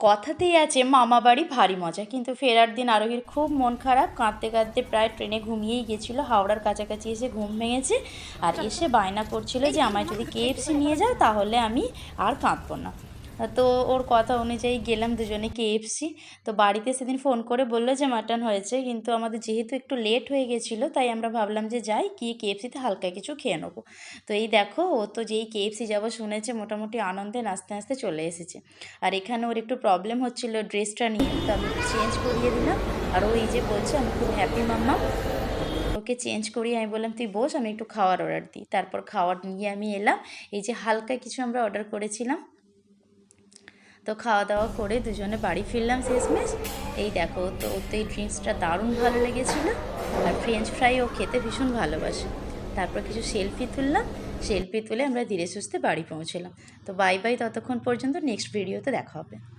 কথাতেই আছে মামা বাড়ি ভারী মজা, কিন্তু ফেরার দিন আরোহীর খুব মন খারাপ, কাঁদতে কাঁদতে প্রায় ট্রেনে ঘুমিয়েই গেছিলো। হাওড়ার কাছাকাছি এসে ঘুম ভেঙেছে আর এসে বায়না করছিল যে আমায় যদি কেএফসি নিয়ে যাও তাহলে আমি আর কাঁদবো না। তো ওর কথা অনুযায়ী গেলাম দুজনে কেএফসি। তো বাড়িতে সেদিন ফোন করে বললো যে মাটন হয়েছে, কিন্তু আমাদের যেহেতু একটু লেট হয়ে গেছিলো তাই আমরা ভাবলাম যে যাই গিয়ে কেএফসিতে হালকা কিছু খেয়ে নেবো। তো এই দেখো, ও তো যেই কেএফসি যাবো শুনেছে মোটামুটি আনন্দে নাচতে নাচতে চলে এসেছে। আর এখানে ওর একটু প্রবলেম হচ্ছিলো ড্রেসটা নিয়ে, তো আমি একটু চেঞ্জ করিয়ে দিলাম। আর ও এই যে বলছে আমি খুব হ্যাপি মাম্মা। ওকে চেঞ্জ করিয়ে আমি বললাম তুই বস, আমি একটু খাওয়ার অর্ডার দিই। তারপর খাওয়ার নিয়ে আমি এলাম। এই যে হালকা কিছু আমরা অর্ডার করেছিলাম, তো খাওয়া দাওয়া করে দুজনে বাড়ি ফিরলাম শেষমেশ। এই দেখো, তো ওর তো এই ড্রিঙ্কসটা দারুণ ভালো লেগেছিলো, আর ফ্রেঞ্চ ফ্রাই ও খেতে ভীষণ ভালোবাসে। তারপর কিছু সেলফি তুললাম, সেলফি তুলে আমরা ধীরে সুস্থে বাড়ি পৌঁছলাম। তো বাই বাই, ততক্ষণ পর্যন্ত নেক্সট ভিডিওতে দেখা হবে।